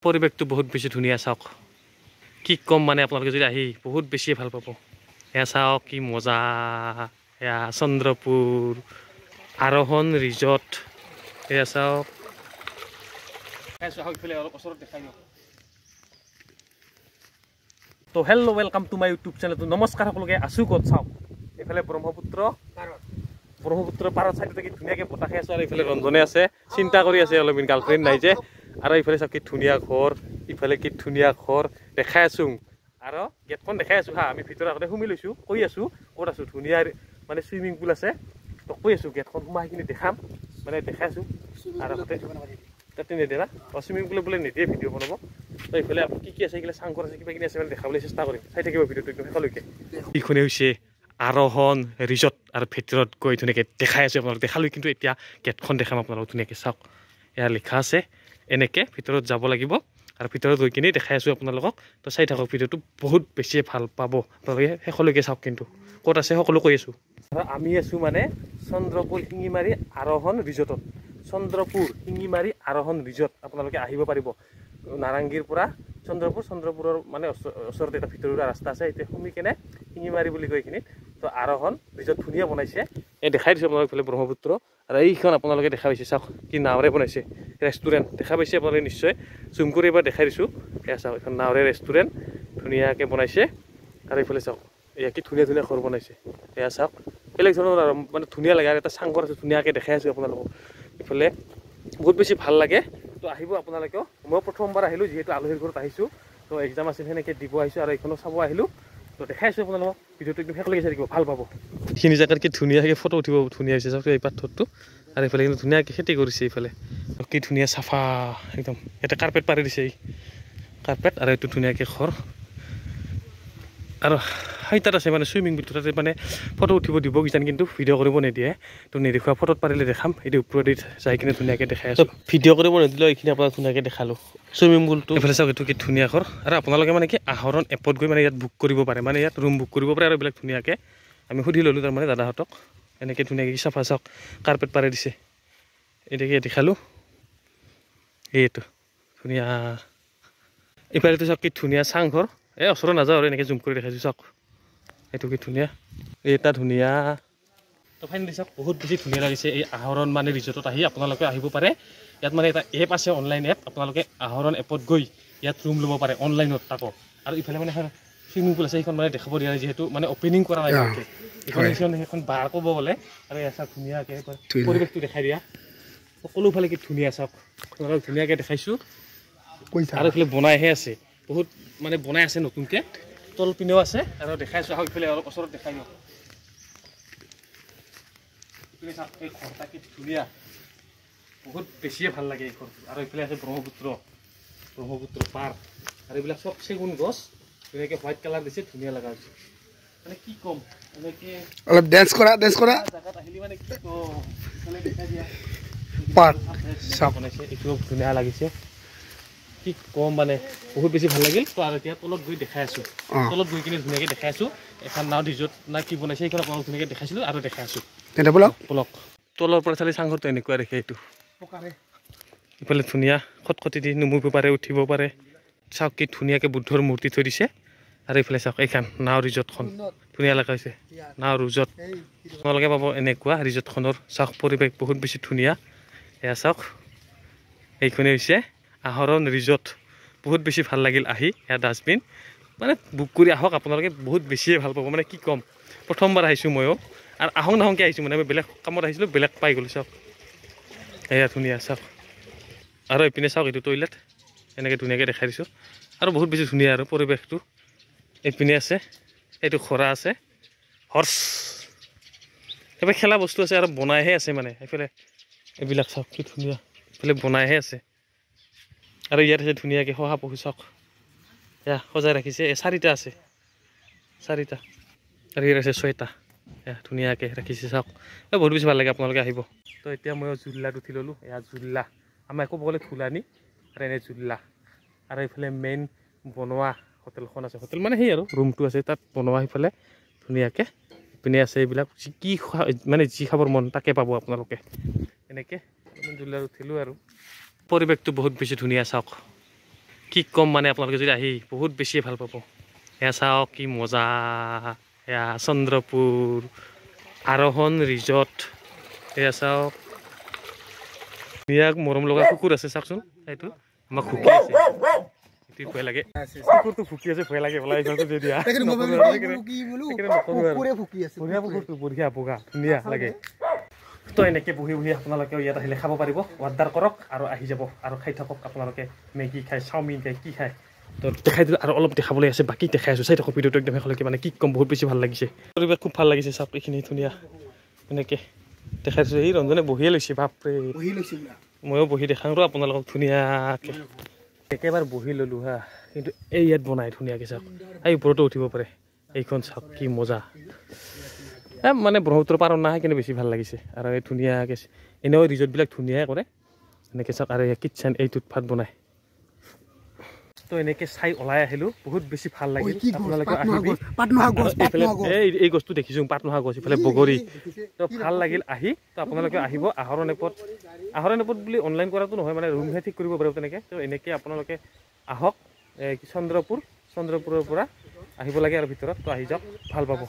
পৰিৱেশটো বহুত বেছি ধুনীয়া চাওক কি কম মানে আপোনালোকে যদি আহি বহুত বেছি ভাল পাব এয়া চাওক কি মজা এয়া চন্দ্ৰপুৰ আৰোহণ ৰিজৰ্ট এয়া চাওক অলপ ওচৰত দেখাই দিয়ক তো hello' welcome to my YouTube চেনেলটো নমস্কাৰ সকলোকে আছোঁ ক'ত চাওক এইফালে ব্ৰহ্মপুত্ৰ পাৰত চাইডতে কি ধুনীয়াকৈ বতাহ খাই আছোঁ আৰু এইফালে ৰঞ্জনে আছে চিন্তা কৰি আছে অলপ গাৰ্লফ্ৰেণ্ড নাই যে আৰু এইফালে চাওক কি ধুনীয়া ঘৰ ইফালে কি ধুনীয়া ঘৰ দেখাই আছোঁ আৰু গেটখন দেখাই আছোঁ হা আমি ভিতৰত আগতে সোমাই লৈছোঁ কৈ আছোঁ ক'ত আছোঁ ধুনীয়া মানে চুইমিং পুল আছে তো কৈ আছোঁ গেটখন সোমাই কিনি দেখাম মানে দেখাই আছোঁ আৰু তাতে নিদিয়ে না চুইমিং পুলে বোলে নিদিয়ে ভিডিঅ' বনাব তো এইফালে কি কি আছে এইফালে চাংঘৰ আছে কিবা কিনি আছে মানে দেখাবলৈ চেষ্টা কৰিম চাই থাকিব ভিডিঅ'টো একদম শেষলৈকে এইখনে হৈছে আৰোহণ ৰিজৰ্ট আৰু ভিতৰত গৈ ধুনীয়াকৈ দেখাই আছোঁ আপোনালোক দেখালোঁ কিন্তু এতিয়া গেটখন দেখাম আপোনালোক ধুনীয়াকৈ চাওক এয়া লিখা আছে এনেকৈ ভিতৰত যাব লাগিব আৰু ভিতৰত গৈ কিনি দেখাই আছোঁ আপোনালোকক তো চাই থাকক ভিডিঅ'টো বহুত বেছি ভাল পাব আপোনালোকে শেষলৈকে চাওক কিন্তু ক'ত আছে সকলো কৈ আছোঁ আৰু আমি আছোঁ মানে চন্দ্ৰপুৰ শিঙিমাৰী আৰোহণ ৰিজৰ্টত চন্দ্ৰপুৰ শিঙিমাৰী আৰোহণ ৰিজৰ্ট আপোনালোকে আহিব পাৰিব নাৰেংগীৰ পৰা চন্দ্ৰপুৰৰ মানে ওচৰতে এটা ভিতৰুৱা ৰাস্তা আছে এতিয়া সোমাই কেনে শিঙিমাৰী বুলি কৈ এইখিনিত তো আৰোহণ ৰিজৰ্ট ধুনীয়া বনাইছে এই দেখাই দিছোঁ আপোনালোকে এইফালে ব্ৰহ্মপুত্ৰ আৰু এইখন আপোনালোকে দেখা পাইছে চাওক কি নাৱেৰে বনাইছে ৰেষ্টুৰেণ্ট দেখা পাইছে আপোনালোকে নিশ্চয় জুম কৰি এবাৰ দেখাই দিছোঁ এয়া চাওক এইখন নাৱেৰে ৰেষ্টুৰেণ্ট ধুনীয়াকৈ বনাইছে আৰু এইফালে চাওক এয়া কি ধুনীয়া ধুনীয়া ঘৰ বনাইছে এয়া চাওক বেলেগ ধৰণৰ আৰু মানে ধুনীয়া লাগে আৰু এটা চাংঘৰ আছে ধুনীয়াকৈ দেখাই আছোঁ আপোনালোকক এইফালে বহুত বেছি ভাল লাগে তো আহিব আপোনালোকেও মই প্ৰথমবাৰ আহিলোঁ যিহেতু আলহীৰ ঘৰত আহিছোঁ তো এক্সাম আছিল সেনেকৈ দিব আহিছোঁ আৰু এইখনো চাব আহিলোঁ তো দেখাই আছোঁ আপোনালোকক ভিডিঅ'টো একদম শেষলৈকে চাই থাকিব ভাল পাব এইখিনি জেগাত কি ধুনীয়াকৈ ফটো উঠিব ধুনীয়া হৈছে চাওক এই পাথৰটো আৰু এইফালে কিন্তু ধুনীয়াকৈ খেতি কৰিছে এইফালে কি ধুনীয়া চাফা একদম ইয়াতে কাৰ্পেট পাৰি দিছে এই কাৰ্পেট আৰু এইটো ধুনীয়াকৈ ঘৰ আৰু সেইটাত আছে মানে চুইমিং পুল তাতে মানে ফটো উঠিব দিব কিজান কিন্তু ভিডিঅ' কৰিব নিদিয়ে তো নেদেখুৱা ফটোত পাৰিলে দেখাম এইটো ওপৰেদি যাই কিনে ধুনীয়াকৈ দেখাই আছোঁ ভিডিঅ' কৰিব নিদিলেও এইখিনি আপোনাক ধুনীয়াকৈ দেখালোঁ চুইমিং পুলটো এইফালে চাওক এইটো কি ধুনীয়া ঘৰ আৰু আপোনালোকে মানে কি আহৰণ এপত গৈ মানে ইয়াত বুক কৰিব পাৰে মানে ইয়াত ৰুম বুক কৰিব পাৰে আৰু এইবিলাক ধুনীয়াকৈ আমি সুধি ল'লোঁ তাৰমানে দাদাহঁতক এনেকৈ ধুনীয়াকৈ চাফা চাওক কাৰ্পেট পাৰি দিছে এতিয়া দেখালোঁ এইটো ধুনীয়া এইফালেতো চাওক কি ধুনীয়া চাংঘৰ এই ওচৰত নাযাওঁ আৰু এনেকৈ জুম কৰি দেখাইছোঁ চাওক এইটো কি ধুনীয়া এটা ধুনীয়া তো ফাইনেলি চাওক বহুত বেছি ধুনীয়া লাগিছে এই আহৰণ মানে ৰিজৰ্টত আহি আপোনালোকে আহিব পাৰে ইয়াত মানে এটা এপ আছে অনলাইন এপ আপোনালোকে আহৰণ এপত গৈ ইয়াত ৰুম ল'ব পাৰে অনলাইনত তাকো আৰু ইফালে মানে চুইমিং পুল আছে সেইখন মানে দেখাব দিয়া নাই যিহেতু মানে অপেনিং কৰা নাই সেইখন বাৰ ক'ব গ'লে আৰু এয়া চাওক ধুনীয়াকৈ পৰিৱেশটো দেখাই দিয়া সকলোফালে কি ধুনীয়া চাওক আপোনালোকক ধুনীয়াকৈ দেখাইছোঁ আৰু এইফালে বনাইহে আছে বহুত মানে বনাই আছে নতুনকৈ তল পিনেও আছে আৰু দেখাইছোঁ আহক ইফালে অলপ ওচৰত দেখাই দিয়ক চাওক এই ঘৰটা কি ধুনীয়া বহুত বেছিয়ে ভাল লাগে এই ঘৰটো আৰু এইফালে আছে ব্ৰহ্মপুত্ৰ পাৰ আৰু এইবিলাক চব চেগুন গছ ধুনীয়াকৈ হোৱাইট কালাৰ দিছে ধুনীয়া লগা হৈছে মানে কি ক'ম এনেকৈ অলপ ডেন্স কৰা জেগাত আহিলে মানে কি ইফালে দেখাই দিয়া পাৰ্ক বনাইছে এইটোও ধুনীয়া লাগিছে কি ক'ম মানে বহুত বেছি ভাল লাগিল তো আৰু এতিয়া তলত গৈ দেখাই আছোঁ তলত গৈ কিনে ধুনীয়াকৈ দেখাই আছোঁ এখন নাও ৰিজৰ্ট না কি বনাইছে সেইখন আপোনালোক ধুনীয়াকৈ দেখাইছিলোঁ আৰু দেখাই আছোঁ বলক তলৰ পৰা চালে চাংঘৰটো এনেকুৱা দেখে এইটো ইফালে ধুনীয়া খটখটি দি নুমুৰিব পাৰে উঠিব পাৰে চাওক কি ধুনীয়াকৈ বুদ্ধৰ মূৰ্তি থৈ দিছে আৰু এইফালে চাওক এইখন নাও ৰিজৰ্টখন ধুনীয়া লগা হৈছে নাও ৰিজৰ্ট আপোনালোকে পাব এনেকুৱা ৰিজৰ্টখনৰ চাওক পৰিৱেশ বহুত বেছি ধুনীয়া এয়া চাওক এইখনেই হৈছে আহৰণ ৰিজৰ্ট বহুত বেছি ভাল লাগিল আহি এয়া ডাষ্টবিন মানে বুক কৰি আহক আপোনালোকে বহুত বেছিয়ে ভাল পাব মানে কি ক'ম প্ৰথমবাৰ আহিছোঁ ময়ো আৰু আহোঁ নাহোঁকৈ আহিছোঁ মানে আমি বেলেগ কামত আহিছিলোঁ বেলেগ পাই গ'লোঁ চাওক এয়া ধুনীয়া চাওক আৰু এইপিনে চাওক এইটো টয়লেট এনেকৈ ধুনীয়াকৈ দেখাই দিছোঁ আৰু বহুত বেছি ধুনীয়া আৰু পৰিৱেশটো এইপিনে আছে এইটো ঘোঁৰা আছে হৰ্চ এইফালে খেলা বস্তু আছে আৰু বনাইহে আছে মানে এইফালে এইবিলাক চাওক কি ধুনীয়া এইফালে বনাইহে আছে আৰু ইয়াত আছে ধুনীয়াকৈ শহাপহু চাওক এয়া সজাই ৰাখিছে চাৰিটা আছে চাৰিটা আৰু ইয়াত আছে 6টা এয়া ধুনীয়াকৈ ৰাখিছে চাওক বহুত বেছি ভাল লাগে আপোনালোকে আহিব তো এতিয়া মই জুল্লাত উঠি ল'লোঁ এয়া জুল্লা আমাৰ একো ক'বলৈ থুলানি আৰু এনে জুল্লা আৰু এইফালে মেইন বনোৱা হোটেলখন আছে হোটেল মানে সেই আৰু ৰুমটো আছে তাত বনোৱা সেইফালে ধুনীয়াকৈ পিনে আছে এইবিলাক কি মানে যি খাবৰ মন তাকে পাব আপোনালোকে এনেকৈ জুল্লাত উঠিলোঁ আৰু পৰিৱেশটো বহুত বেছি ধুনীয়া চাওক কি কম মানে আপোনালোকে যদি আহি বহুত বেছিয়ে ভাল পাব। এয়া চাওক কি মজা, এয়া চন্দ্ৰপুৰ আৰোহণ ৰিজৰ্ট। এয়া চাওক ধুনীয়া মৰম লগা কুকুৰ আছে চাওকচোন, এইটো আমাক ভুকি আছে, এইটো ভয় লাগে, কুকুৰটো ভুকি আছে ভয় লাগে বোলা। বঢ়িয়া বগা ধুনীয়া লাগে। তো এনেকৈ বহি বহি আপোনালোকেও ইয়াত আহিলে খাব পাৰিব, অৰ্ডাৰ কৰক আৰু আহি যাব আৰু খাই থাকক। আপোনালোকে মেগী খায়, চাওমিন খায়, কি খায়, তো দেখাই দিলোঁ আৰু অলপ দেখাবলৈ আছে, বাকী দেখাই আছোঁ। চাই থাকক ভিডিঅ'টো একদম শেষলৈকে, মানে কি ক'ম, বহুত বেছি ভাল লাগিছে। পৰিৱেশ খুব ভাল লাগিছে, চাওক এইখিনি ধুনীয়া এনেকৈ দেখাই দিছোঁ। এই ৰঞ্জনে বহিয়ে লৈছে, বাপৰে ময়ো বহি দেখাওঁ ৰ আপোনালোকক ধুনীয়াকৈ। একেবাৰে বহি ল'লোঁ হা, কিন্তু এই ইয়াত বনাই ধুনীয়াকৈ চাওক, এই ওপৰতো উঠিব পাৰে। এইখন চাওক কি মজা, মানে ব্ৰহ্মপুত্ৰ পাৰত নাহে কিন্তু বেছি ভাল লাগিছে। আৰু এই ধুনীয়াকৈ এনেও ৰিজৰ্টবিলাক ধুনীয়াই কৰে এনেকৈ চাওক। আৰু কিটচেন এইটোত ভাত বনাই, তো এনেকৈ চাই ওলাই আহিলোঁ, বহুত বেছি ভাল লাগিল। আপোনালোকে আহিবি, এই গছটো দেখিছোঁ পাটনোহা গছ, ইফালে বগৰী, তো ভাল লাগিল আহি। তো আপোনালোকে আহিব আহৰণ এপত বুলি অনলাইন কৰাটো নহয়, মানে ৰুমহে ঠিক কৰিব পাৰিব তেনেকৈ। তো এনেকৈ আপোনালোকে আহক, চন্দ্ৰপুৰৰ পৰা আহিব লাগে আৰু ভিতৰত, তো আহি যাওক, ভাল পাব।